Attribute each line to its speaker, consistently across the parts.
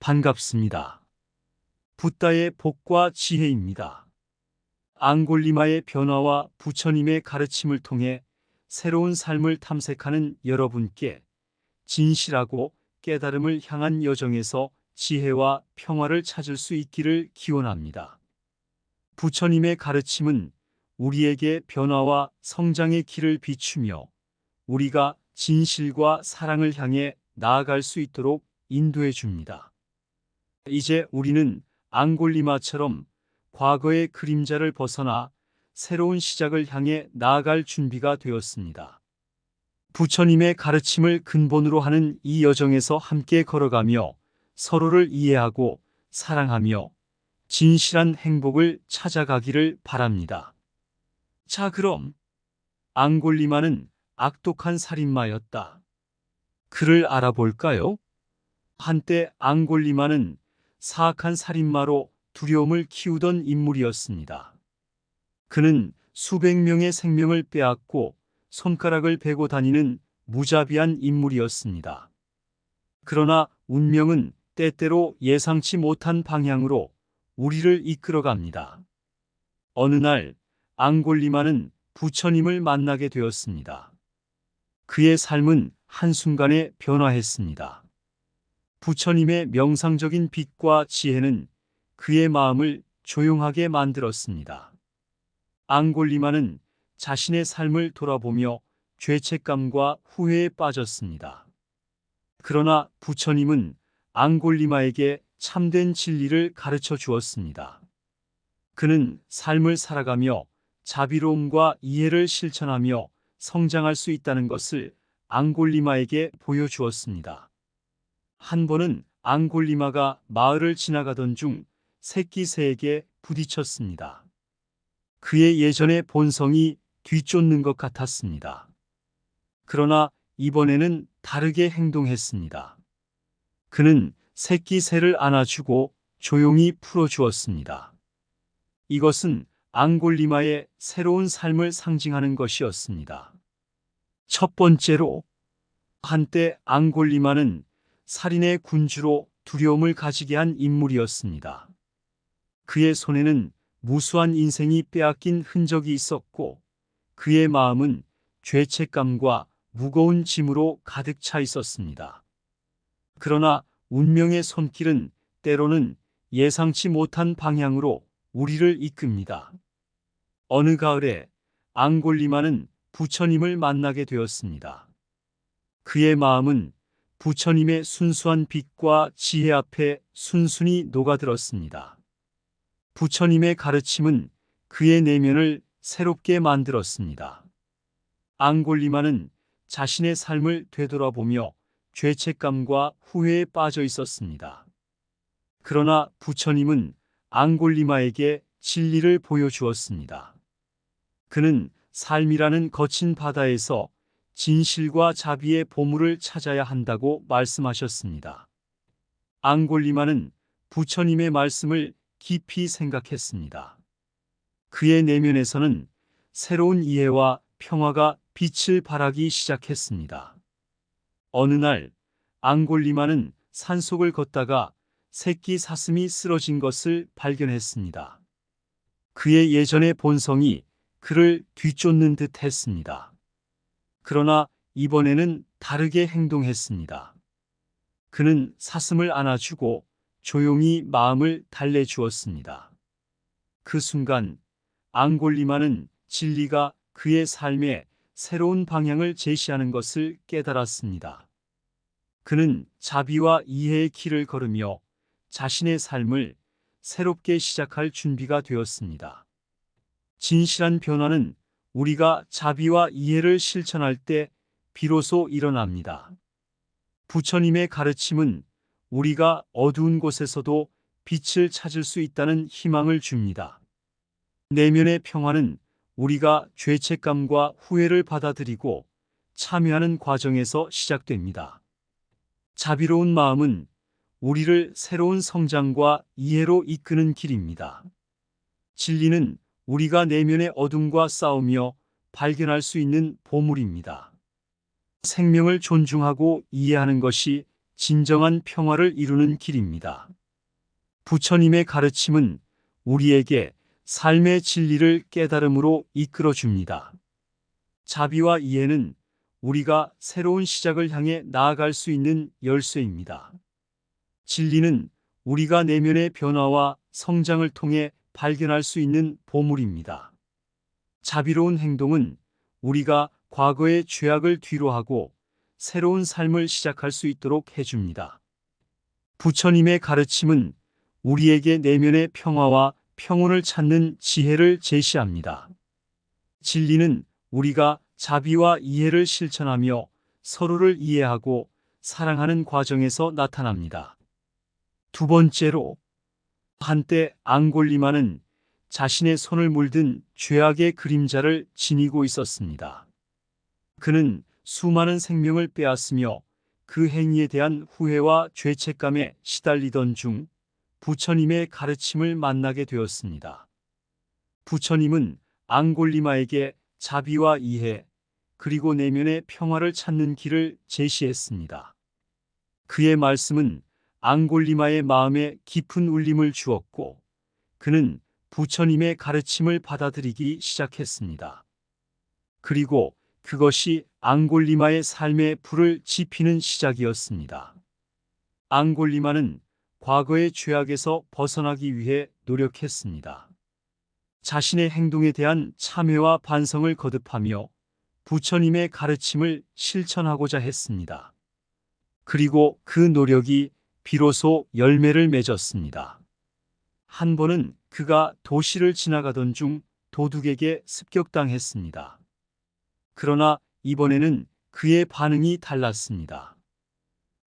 Speaker 1: 반갑습니다. 붓다의 복과 지혜입니다. 앙골리마의 변화와 부처님의 가르침을 통해 새로운 삶을 탐색하는 여러분께 진실하고 깨달음을 향한 여정에서 지혜와 평화를 찾을 수 있기를 기원합니다. 부처님의 가르침은 우리에게 변화와 성장의 길을 비추며 우리가 진실과 사랑을 향해 나아갈 수 있도록 인도해 줍니다. 이제 우리는 앙골리마처럼 과거의 그림자를 벗어나 새로운 시작을 향해 나아갈 준비가 되었습니다. 부처님의 가르침을 근본으로 하는 이 여정에서 함께 걸어가며 서로를 이해하고 사랑하며 진실한 행복을 찾아가기를 바랍니다. 자, 그럼 앙골리마는 악독한 살인마였다. 그를 알아볼까요? 한때 앙골리마는 사악한 살인마로 두려움을 키우던 인물이었습니다. 그는 수백 명의 생명을 빼앗고 손가락을 베고 다니는 무자비한 인물이었습니다. 그러나 운명은 때때로 예상치 못한 방향으로 우리를 이끌어갑니다. 어느 날 앙골리마는 부처님을 만나게 되었습니다. 그의 삶은 한순간에 변화했습니다. 부처님의 명상적인 빛과 지혜는 그의 마음을 조용하게 만들었습니다. 앙골리마는 자신의 삶을 돌아보며 죄책감과 후회에 빠졌습니다. 그러나 부처님은 앙골리마에게 참된 진리를 가르쳐 주었습니다. 그는 삶을 살아가며 자비로움과 이해를 실천하며 성장할 수 있다는 것을 앙골리마에게 보여주었습니다. 한 번은 앙골리마가 마을을 지나가던 중 새끼 새에게 부딪혔습니다. 그의 예전의 본성이 뒤쫓는 것 같았습니다. 그러나 이번에는 다르게 행동했습니다. 그는 새끼 새를 안아주고 조용히 풀어주었습니다. 이것은 앙골리마의 새로운 삶을 상징하는 것이었습니다. 첫 번째로, 한때 앙골리마는 살인의 군주로 두려움을 가지게 한 인물이었습니다. 그의 손에는 무수한 인생이 빼앗긴 흔적이 있었고 그의 마음은 죄책감과 무거운 짐으로 가득 차 있었습니다. 그러나 운명의 손길은 때로는 예상치 못한 방향으로 우리를 이끕니다. 어느 가을에 앙골리마는 부처님을 만나게 되었습니다. 그의 마음은 부처님의 순수한 빛과 지혜 앞에 순순히 녹아들었습니다. 부처님의 가르침은 그의 내면을 새롭게 만들었습니다. 앙골리마는 자신의 삶을 되돌아보며 죄책감과 후회에 빠져 있었습니다. 그러나 부처님은 앙골리마에게 진리를 보여주었습니다. 그는 삶이라는 거친 바다에서 진실과 자비의 보물을 찾아야 한다고 말씀하셨습니다. 앙골리마는 부처님의 말씀을 깊이 생각했습니다. 그의 내면에서는 새로운 이해와 평화가 빛을 발하기 시작했습니다. 어느 날 앙골리마는 산속을 걷다가 새끼 사슴이 쓰러진 것을 발견했습니다. 그의 예전의 본성이 그를 뒤쫓는 듯 했습니다. 그러나 이번에는 다르게 행동했습니다. 그는 사슴을 안아주고 조용히 마음을 달래주었습니다. 그 순간 앙골리마는 진리가 그의 삶에 새로운 방향을 제시하는 것을 깨달았습니다. 그는 자비와 이해의 길을 걸으며 자신의 삶을 새롭게 시작할 준비가 되었습니다. 진실한 변화는 우리가 자비와 이해를 실천할 때 비로소 일어납니다. 부처님의 가르침은 우리가 어두운 곳에서도 빛을 찾을 수 있다는 희망을 줍니다. 내면의 평화는 우리가 죄책감과 후회를 받아들이고 참여하는 과정에서 시작됩니다. 자비로운 마음은 우리를 새로운 성장과 이해로 이끄는 길입니다. 진리는 우리가 내면의 어둠과 싸우며 발견할 수 있는 보물입니다. 생명을 존중하고 이해하는 것이 진정한 평화를 이루는 길입니다. 부처님의 가르침은 우리에게 삶의 진리를 깨달음으로 이끌어 줍니다. 자비와 이해는 우리가 새로운 시작을 향해 나아갈 수 있는 열쇠입니다. 진리는 우리가 내면의 변화와 성장을 통해 발견할 수 있는 보물입니다. 자비로운 행동은 우리가 과거의 죄악을 뒤로하고 새로운 삶을 시작할 수 있도록 해줍니다. 부처님의 가르침은 우리에게 내면의 평화와 평온을 찾는 지혜를 제시합니다. 진리는 우리가 자비와 이해를 실천하며 서로를 이해하고 사랑하는 과정에서 나타납니다. 두 번째로, 한때 앙골리마는 자신의 손을 물든 죄악의 그림자를 지니고 있었습니다. 그는 수많은 생명을 빼앗으며 그 행위에 대한 후회와 죄책감에 시달리던 중 부처님의 가르침을 만나게 되었습니다. 부처님은 앙골리마에게 자비와 이해, 그리고 내면의 평화를 찾는 길을 제시했습니다. 그의 말씀은 앙골리마의 마음에 깊은 울림을 주었고, 그는 부처님의 가르침을 받아들이기 시작했습니다. 그리고 그것이 앙골리마의 삶의 불을 지피는 시작이었습니다. 앙골리마는 과거의 죄악에서 벗어나기 위해 노력했습니다. 자신의 행동에 대한 참회와 반성을 거듭하며 부처님의 가르침을 실천하고자 했습니다. 그리고 그 노력이 비로소 열매를 맺었습니다. 한 번은 그가 도시를 지나가던 중 도둑에게 습격당했습니다. 그러나 이번에는 그의 반응이 달랐습니다.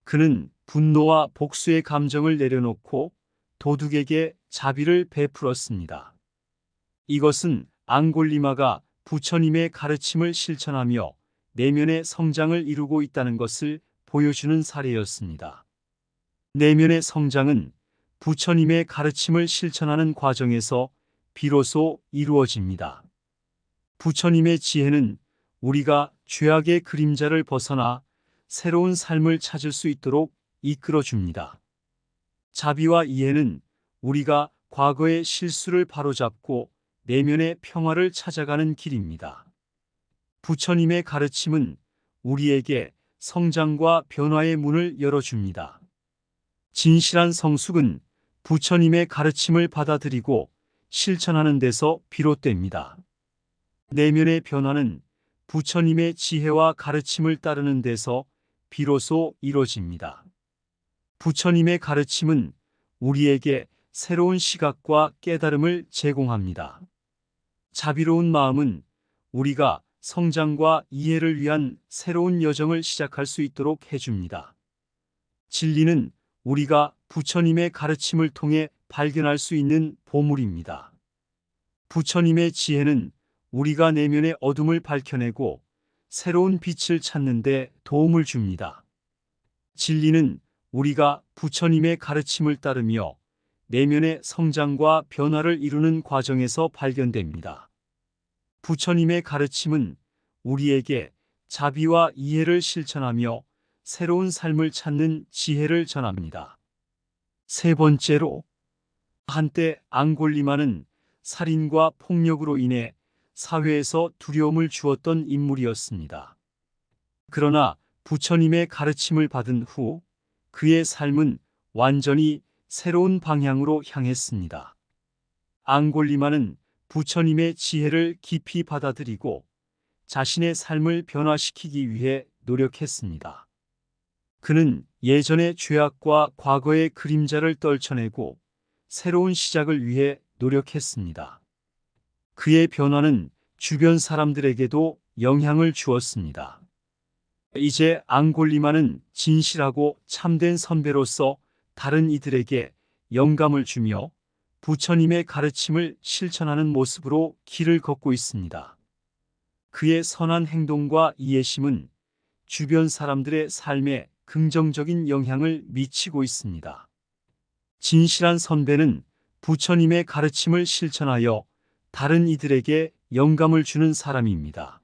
Speaker 1: 그는 분노와 복수의 감정을 내려놓고 도둑에게 자비를 베풀었습니다. 이것은 앙골리마가 부처님의 가르침을 실천하며 내면의 성장을 이루고 있다는 것을 보여주는 사례였습니다. 내면의 성장은 부처님의 가르침을 실천하는 과정에서 비로소 이루어집니다. 부처님의 지혜는 우리가 죄악의 그림자를 벗어나 새로운 삶을 찾을 수 있도록 이끌어 줍니다. 자비와 이해는 우리가 과거의 실수를 바로잡고 내면의 평화를 찾아가는 길입니다. 부처님의 가르침은 우리에게 성장과 변화의 문을 열어줍니다. 진실한 성숙은 부처님의 가르침을 받아들이고 실천하는 데서 비롯됩니다. 내면의 변화는 부처님의 지혜와 가르침을 따르는 데서 비로소 이루어집니다. 부처님의 가르침은 우리에게 새로운 시각과 깨달음을 제공합니다. 자비로운 마음은 우리가 성장과 이해를 위한 새로운 여정을 시작할 수 있도록 해줍니다. 진리는 우리가 부처님의 가르침을 통해 발견할 수 있는 보물입니다. 부처님의 지혜는 우리가 내면의 어둠을 밝혀내고 새로운 빛을 찾는 데 도움을 줍니다. 진리는 우리가 부처님의 가르침을 따르며 내면의 성장과 변화를 이루는 과정에서 발견됩니다. 부처님의 가르침은 우리에게 자비와 이해를 실천하며 새로운 삶을 찾는 지혜를 전합니다. 세 번째로, 한때 앙골리마는 살인과 폭력으로 인해 사회에서 두려움을 주었던 인물이었습니다. 그러나 부처님의 가르침을 받은 후 그의 삶은 완전히 새로운 방향으로 향했습니다. 앙골리마는 부처님의 지혜를 깊이 받아들이고 자신의 삶을 변화시키기 위해 노력했습니다. 그는 예전의 죄악과 과거의 그림자를 떨쳐내고 새로운 시작을 위해 노력했습니다. 그의 변화는 주변 사람들에게도 영향을 주었습니다. 이제 앙골리마는 진실하고 참된 선배로서 다른 이들에게 영감을 주며 부처님의 가르침을 실천하는 모습으로 길을 걷고 있습니다. 그의 선한 행동과 이해심은 주변 사람들의 삶에 긍정적인 영향을 미치고 있습니다. 진실한 선배는 부처님의 가르침을 실천하여 다른 이들에게 영감을 주는 사람입니다.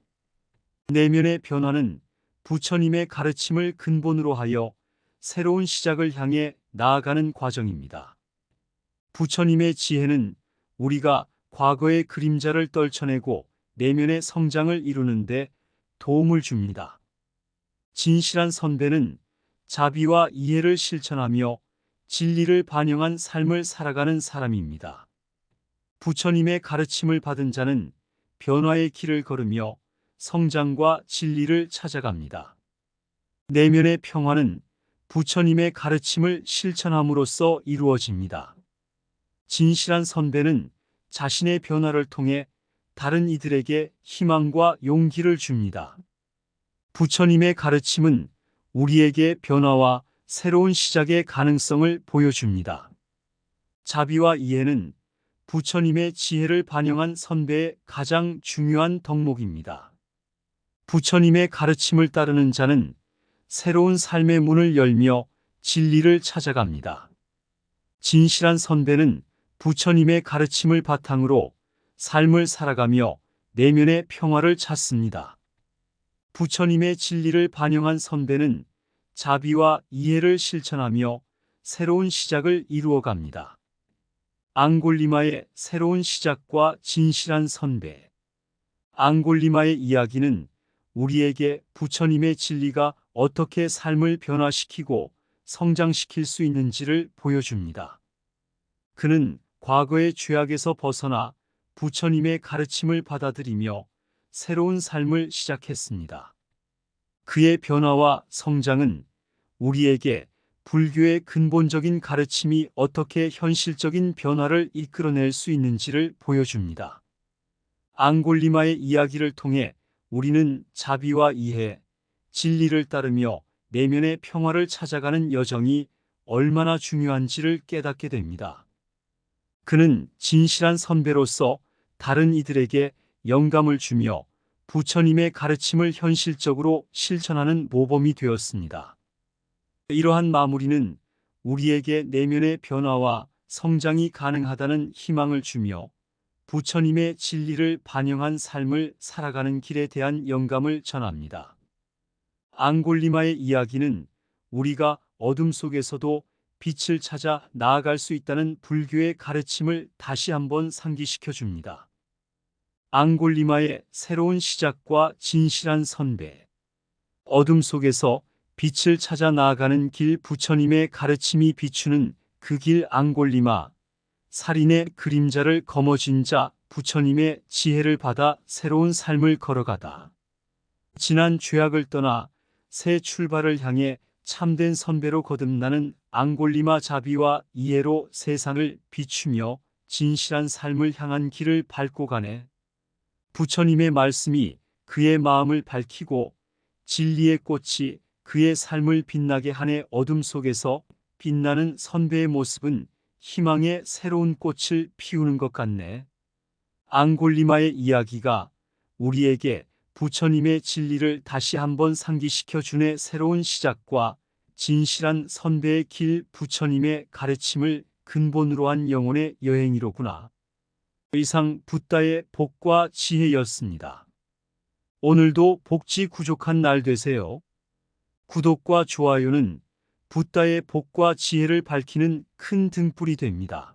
Speaker 1: 내면의 변화는 부처님의 가르침을 근본으로 하여 새로운 시작을 향해 나아가는 과정입니다. 부처님의 지혜는 우리가 과거의 그림자를 떨쳐내고 내면의 성장을 이루는데 도움을 줍니다. 진실한 선배는 자비와 이해를 실천하며 진리를 반영한 삶을 살아가는 사람입니다. 부처님의 가르침을 받은 자는 변화의 길을 걸으며 성장과 진리를 찾아갑니다. 내면의 평화는 부처님의 가르침을 실천함으로써 이루어집니다. 진실한 선배는 자신의 변화를 통해 다른 이들에게 희망과 용기를 줍니다. 부처님의 가르침은 우리에게 변화와 새로운 시작의 가능성을 보여줍니다. 자비와 이해는 부처님의 지혜를 반영한 선배의 가장 중요한 덕목입니다. 부처님의 가르침을 따르는 자는 새로운 삶의 문을 열며 진리를 찾아갑니다. 진실한 선배는 부처님의 가르침을 바탕으로 삶을 살아가며 내면의 평화를 찾습니다. 부처님의 진리를 반영한 선배는 자비와 이해를 실천하며 새로운 시작을 이루어갑니다. 앙골리마의 새로운 시작과 진실한 선배. 앙골리마의 이야기는 우리에게 부처님의 진리가 어떻게 삶을 변화시키고 성장시킬 수 있는지를 보여줍니다. 그는 과거의 죄악에서 벗어나 부처님의 가르침을 받아들이며 새로운 삶을 시작했습니다. 그의 변화와 성장은 우리에게 불교의 근본적인 가르침이 어떻게 현실적인 변화를 이끌어낼 수 있는지를 보여줍니다. 앙골리마의 이야기를 통해 우리는 자비와 이해, 진리를 따르며 내면의 평화를 찾아가는 여정이 얼마나 중요한지를 깨닫게 됩니다. 그는 진실한 선배로서 다른 이들에게 영감을 주며 부처님의 가르침을 현실적으로 실천하는 모범이 되었습니다. 이러한 마무리는 우리에게 내면의 변화와 성장이 가능하다는 희망을 주며 부처님의 진리를 반영한 삶을 살아가는 길에 대한 영감을 전합니다. 앙골리마의 이야기는 우리가 어둠 속에서도 빛을 찾아 나아갈 수 있다는 불교의 가르침을 다시 한번 상기시켜 줍니다. 앙골리마의 새로운 시작과 진실한 선배. 어둠 속에서 빛을 찾아 나아가는 길 부처님의 가르침이 비추는 그 길 앙골리마. 살인의 그림자를 거머쥔 자 부처님의 지혜를 받아 새로운 삶을 걸어가다. 지난 죄악을 떠나 새 출발을 향해 참된 선배로 거듭나는 앙골리마 자비와 이해로 세상을 비추며 진실한 삶을 향한 길을 밟고 가네. 부처님의 말씀이 그의 마음을 밝히고 진리의 꽃이 그의 삶을 빛나게 하네. 어둠 속에서 빛나는 선배의 모습은 희망의 새로운 꽃을 피우는 것 같네. 앙골리마의 이야기가 우리에게 부처님의 진리를 다시 한번 상기시켜 주네. 새로운 시작과 진실한 선배의 길 부처님의 가르침을 근본으로 한 영혼의 여행이로구나. 이상 붓다의 복과 지혜였습니다. 오늘도 복지 구족한 날 되세요. 구독과 좋아요는 붓다의 복과 지혜를 밝히는 큰 등불이 됩니다.